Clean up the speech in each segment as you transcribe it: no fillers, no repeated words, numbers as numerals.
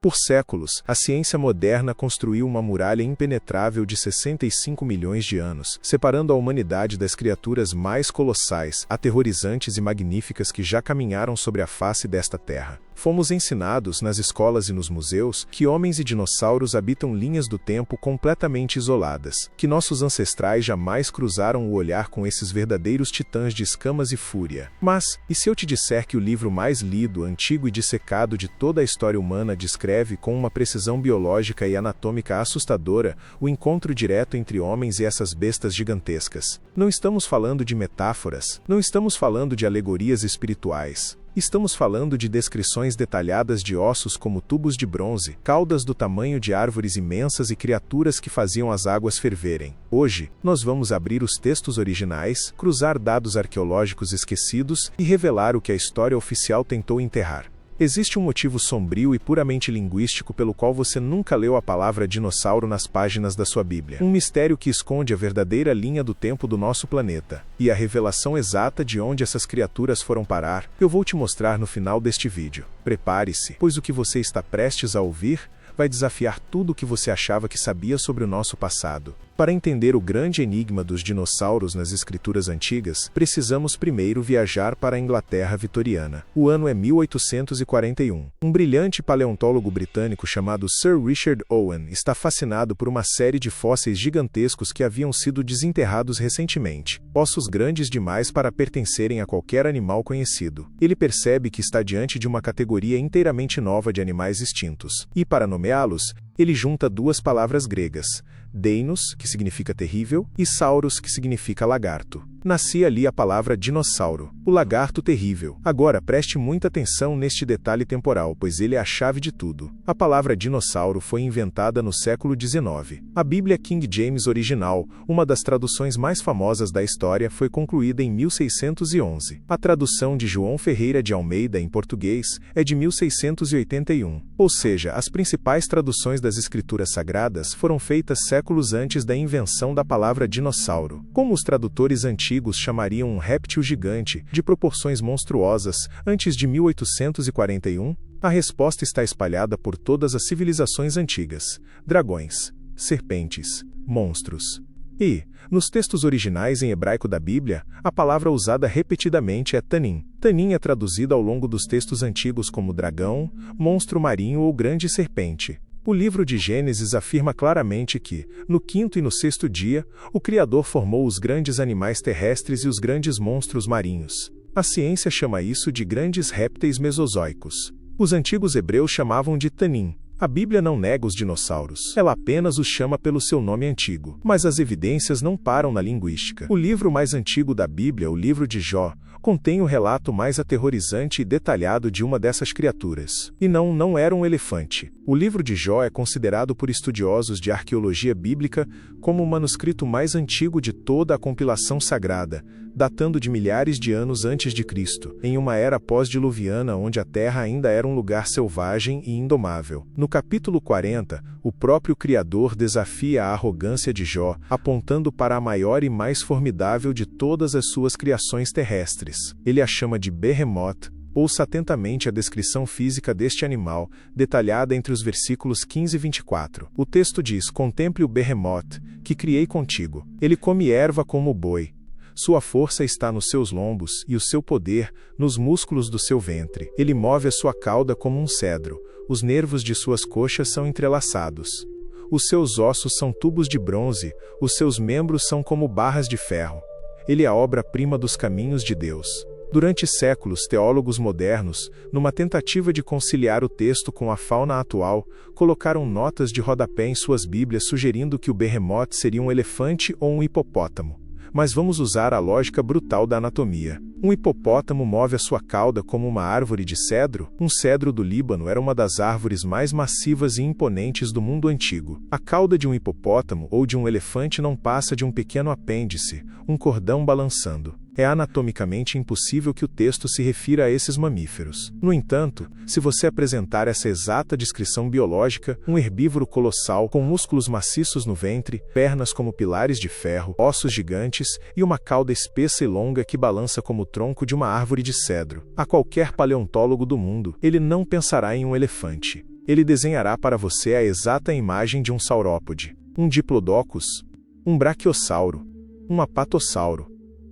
Por séculos, a ciência moderna construiu uma muralha impenetrável de 65 milhões de anos, separando a humanidade das criaturas mais colossais, aterrorizantes e magníficas que já caminharam sobre a face desta terra. Fomos ensinados, nas escolas e nos museus, que homens e dinossauros habitam linhas do tempo completamente isoladas, que nossos ancestrais jamais cruzaram o olhar com esses verdadeiros titãs de escamas e fúria. Mas, e se eu te disser que o livro mais lido, antigo e dissecado de toda a história humana descreve com uma precisão biológica e anatômica assustadora o encontro direto entre homens e essas bestas gigantescas? Não estamos falando de metáforas, não estamos falando de alegorias espirituais. Estamos falando de descrições detalhadas de ossos como tubos de bronze, caudas do tamanho de árvores imensas e criaturas que faziam as águas ferverem. Hoje, nós vamos abrir os textos originais, cruzar dados arqueológicos esquecidos e revelar o que a história oficial tentou enterrar. Existe um motivo sombrio e puramente linguístico pelo qual você nunca leu a palavra dinossauro nas páginas da sua Bíblia. Um mistério que esconde a verdadeira linha do tempo do nosso planeta. E a revelação exata de onde essas criaturas foram parar, eu vou te mostrar no final deste vídeo. Prepare-se, pois o que você está prestes a ouvir vai desafiar tudo o que você achava que sabia sobre o nosso passado. Para entender o grande enigma dos dinossauros nas escrituras antigas, precisamos primeiro viajar para a Inglaterra vitoriana. O ano é 1841. Um brilhante paleontólogo britânico chamado Sir Richard Owen está fascinado por uma série de fósseis gigantescos que haviam sido desenterrados recentemente, ossos grandes demais para pertencerem a qualquer animal conhecido. Ele percebe que está diante de uma categoria inteiramente nova de animais extintos, e para nomeá-los, ele junta duas palavras gregas, deinos, que significa terrível, e sauros, que significa lagarto. Nascia ali a palavra dinossauro, o lagarto terrível. Agora preste muita atenção neste detalhe temporal, pois ele é a chave de tudo. A palavra dinossauro foi inventada no século XIX. A Bíblia King James original, uma das traduções mais famosas da história, foi concluída em 1611. A tradução de João Ferreira de Almeida em português é de 1681. Ou seja, as principais traduções das escrituras sagradas foram feitas séculos antes da invenção da palavra dinossauro. Como os tradutores antigos chamariam um réptil gigante, de proporções monstruosas, antes de 1841? A resposta está espalhada por todas as civilizações antigas: dragões, serpentes, monstros. E, nos textos originais em hebraico da Bíblia, a palavra usada repetidamente é tanim. Tanim é traduzida ao longo dos textos antigos como dragão, monstro marinho ou grande serpente. O livro de Gênesis afirma claramente que, no quinto e no sexto dia, o Criador formou os grandes animais terrestres e os grandes monstros marinhos. A ciência chama isso de grandes répteis mesozoicos. Os antigos hebreus chamavam de tanim. A Bíblia não nega os dinossauros, ela apenas os chama pelo seu nome antigo. Mas as evidências não param na linguística. O livro mais antigo da Bíblia, o livro de Jó, contém o relato mais aterrorizante e detalhado de uma dessas criaturas. E não era um elefante. O livro de Jó é considerado por estudiosos de arqueologia bíblica como o manuscrito mais antigo de toda a compilação sagrada, datando de milhares de anos antes de Cristo, em uma era pós-diluviana onde a terra ainda era um lugar selvagem e indomável. No capítulo 40, o próprio Criador desafia a arrogância de Jó, apontando para a maior e mais formidável de todas as suas criações terrestres. Ele a chama de Behemoth. Ouça atentamente a descrição física deste animal, detalhada entre os versículos 15 e 24. O texto diz: "Contemple o Behemoth, que criei contigo. Ele come erva como o boi. Sua força está nos seus lombos, e o seu poder, nos músculos do seu ventre. Ele move a sua cauda como um cedro. Os nervos de suas coxas são entrelaçados. Os seus ossos são tubos de bronze, os seus membros são como barras de ferro. Ele é a obra-prima dos caminhos de Deus." Durante séculos, teólogos modernos, numa tentativa de conciliar o texto com a fauna atual, colocaram notas de rodapé em suas Bíblias sugerindo que o Behemoth seria um elefante ou um hipopótamo. Mas vamos usar a lógica brutal da anatomia. Um hipopótamo move a sua cauda como uma árvore de cedro? Um cedro do Líbano era uma das árvores mais massivas e imponentes do mundo antigo. A cauda de um hipopótamo ou de um elefante não passa de um pequeno apêndice, um cordão balançando. É anatomicamente impossível que o texto se refira a esses mamíferos. No entanto, se você apresentar essa exata descrição biológica, um herbívoro colossal com músculos maciços no ventre, pernas como pilares de ferro, ossos gigantes e uma cauda espessa e longa que balança como o tronco de uma árvore de cedro, a qualquer paleontólogo do mundo, ele não pensará em um elefante. Ele desenhará para você a exata imagem de um saurópode, um diplodocus, um braquiossauro, um apatossauro,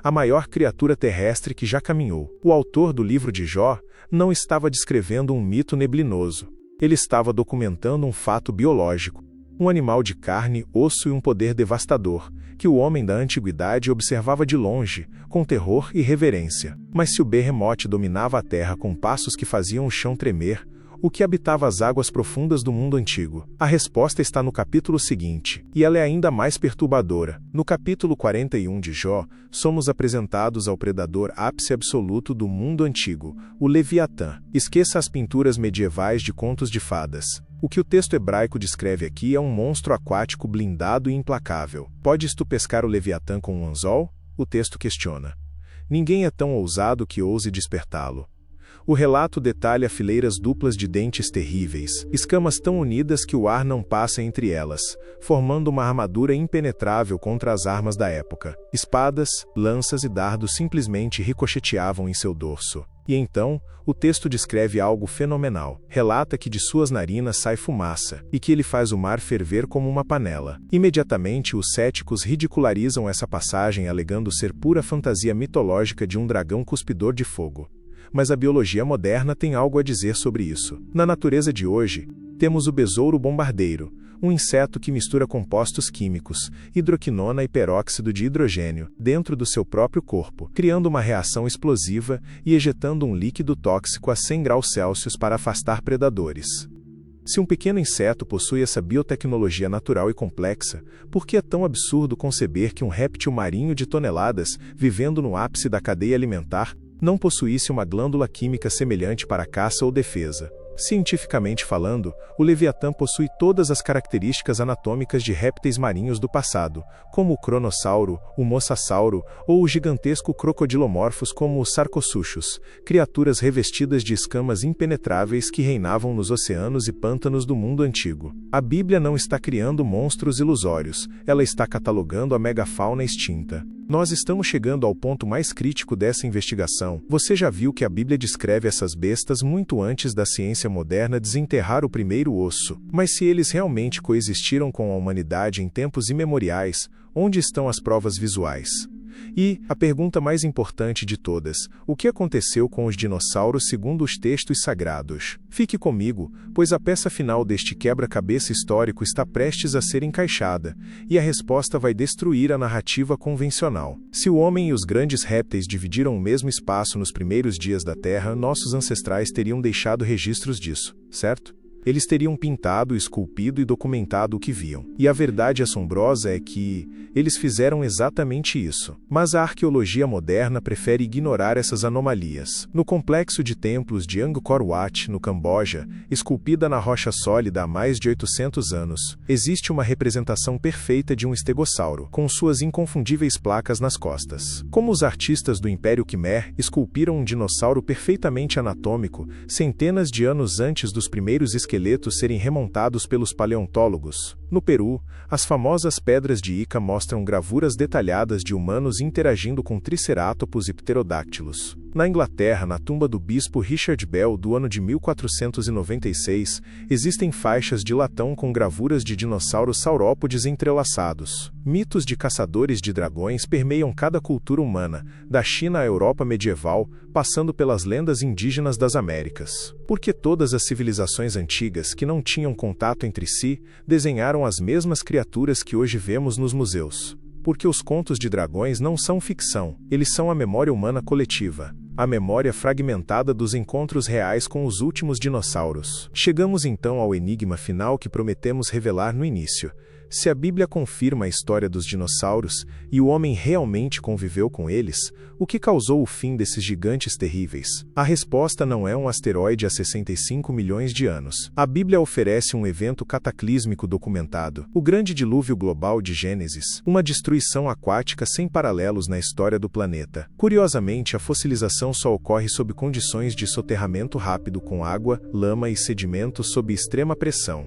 a maior criatura terrestre que já caminhou. O autor do livro de Jó não estava descrevendo um mito neblinoso. Ele estava documentando um fato biológico, um animal de carne, osso e um poder devastador, que o homem da antiguidade observava de longe, com terror e reverência. Mas se o Behemoth dominava a terra com passos que faziam o chão tremer, o que habitava as águas profundas do mundo antigo? A resposta está no capítulo seguinte, e ela é ainda mais perturbadora. No capítulo 41 de Jó, somos apresentados ao predador ápice absoluto do mundo antigo, o Leviatã. Esqueça as pinturas medievais de contos de fadas. O que o texto hebraico descreve aqui é um monstro aquático blindado e implacável. Podes tu pescar o Leviatã com um anzol? O texto questiona. Ninguém é tão ousado que ouse despertá-lo. O relato detalha fileiras duplas de dentes terríveis, escamas tão unidas que o ar não passa entre elas, formando uma armadura impenetrável contra as armas da época. Espadas, lanças e dardos simplesmente ricocheteavam em seu dorso. E então, o texto descreve algo fenomenal. Relata que de suas narinas sai fumaça, e que ele faz o mar ferver como uma panela. Imediatamente, os céticos ridicularizam essa passagem alegando ser pura fantasia mitológica de um dragão cuspidor de fogo. Mas a biologia moderna tem algo a dizer sobre isso. Na natureza de hoje, temos o besouro bombardeiro, um inseto que mistura compostos químicos, hidroquinona e peróxido de hidrogênio, dentro do seu próprio corpo, criando uma reação explosiva e ejetando um líquido tóxico a 100 graus Celsius para afastar predadores. Se um pequeno inseto possui essa biotecnologia natural e complexa, por que é tão absurdo conceber que um réptil marinho de toneladas, vivendo no ápice da cadeia alimentar, não possuísse uma glândula química semelhante para caça ou defesa? Cientificamente falando, o Leviatã possui todas as características anatômicas de répteis marinhos do passado, como o cronossauro, o mosasauro ou o gigantesco crocodilomorphos como os sarcosuchus, criaturas revestidas de escamas impenetráveis que reinavam nos oceanos e pântanos do mundo antigo. A Bíblia não está criando monstros ilusórios, ela está catalogando a megafauna extinta. Nós estamos chegando ao ponto mais crítico dessa investigação. Você já viu que a Bíblia descreve essas bestas muito antes da ciência moderna desenterrar o primeiro osso. Mas se eles realmente coexistiram com a humanidade em tempos imemoriais, onde estão as provas visuais? E, a pergunta mais importante de todas, o que aconteceu com os dinossauros segundo os textos sagrados? Fique comigo, pois a peça final deste quebra-cabeça histórico está prestes a ser encaixada, e a resposta vai destruir a narrativa convencional. Se o homem e os grandes répteis dividiram o mesmo espaço nos primeiros dias da Terra, nossos ancestrais teriam deixado registros disso, certo? Eles teriam pintado, esculpido e documentado o que viam. E a verdade assombrosa é que eles fizeram exatamente isso. Mas a arqueologia moderna prefere ignorar essas anomalias. No complexo de templos de Angkor Wat, no Camboja, esculpida na rocha sólida há mais de 800 anos, existe uma representação perfeita de um estegossauro, com suas inconfundíveis placas nas costas. Como os artistas do Império Khmer esculpiram um dinossauro perfeitamente anatômico, centenas de anos antes dos primeiros esqueletos serem remontados pelos paleontólogos. No Peru, as famosas pedras de Ica mostram gravuras detalhadas de humanos interagindo com tricerátops e pterodáctilos. Na Inglaterra, na tumba do bispo Richard Bell do ano de 1496, existem faixas de latão com gravuras de dinossauros saurópodes entrelaçados. Mitos de caçadores de dragões permeiam cada cultura humana, da China à Europa medieval, passando pelas lendas indígenas das Américas. Porque todas as civilizações antigas que não tinham contato entre si, desenharam as mesmas criaturas que hoje vemos nos museus. Porque os contos de dragões não são ficção, eles são a memória humana coletiva. A memória fragmentada dos encontros reais com os últimos dinossauros. Chegamos então ao enigma final que prometemos revelar no início. Se a Bíblia confirma a história dos dinossauros, e o homem realmente conviveu com eles, o que causou o fim desses gigantes terríveis? A resposta não é um asteroide há 65 milhões de anos. A Bíblia oferece um evento cataclísmico documentado, o grande dilúvio global de Gênesis, uma destruição aquática sem paralelos na história do planeta. Curiosamente, a fossilização só ocorre sob condições de soterramento rápido com água, lama e sedimento sob extrema pressão.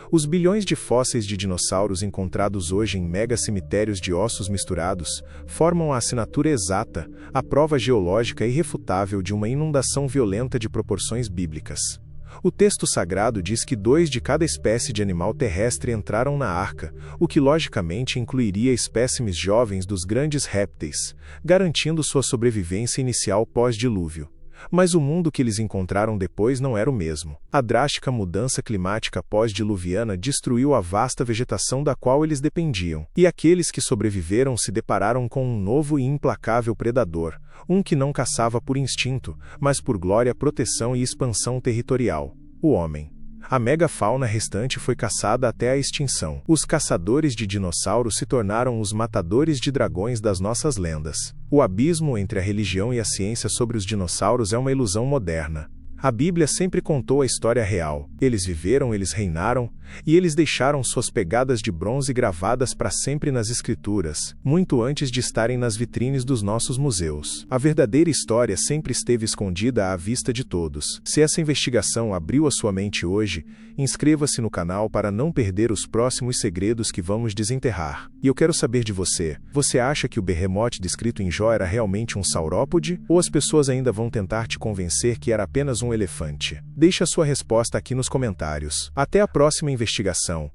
Os bilhões de fósseis de dinossauros encontrados hoje em megacemitérios de ossos misturados formam a assinatura exata, a prova geológica irrefutável de uma inundação violenta de proporções bíblicas. O texto sagrado diz que 2 de cada espécie de animal terrestre entraram na arca, o que logicamente incluiria espécimes jovens dos grandes répteis, garantindo sua sobrevivência inicial pós-dilúvio. Mas o mundo que eles encontraram depois não era o mesmo. A drástica mudança climática pós-diluviana destruiu a vasta vegetação da qual eles dependiam, e aqueles que sobreviveram se depararam com um novo e implacável predador, um que não caçava por instinto, mas por glória, proteção e expansão territorial: o homem. A megafauna restante foi caçada até a extinção. Os caçadores de dinossauros se tornaram os matadores de dragões das nossas lendas. O abismo entre a religião e a ciência sobre os dinossauros é uma ilusão moderna. A Bíblia sempre contou a história real. Eles viveram, eles reinaram, e eles deixaram suas pegadas de bronze gravadas para sempre nas escrituras, muito antes de estarem nas vitrines dos nossos museus. A verdadeira história sempre esteve escondida à vista de todos. Se essa investigação abriu a sua mente hoje, inscreva-se no canal para não perder os próximos segredos que vamos desenterrar. E eu quero saber de você: você acha que o Behemoth descrito em Jó era realmente um saurópode? Ou as pessoas ainda vão tentar te convencer que era apenas um elefante? Deixe a sua resposta aqui nos comentários. Até a próxima investigação.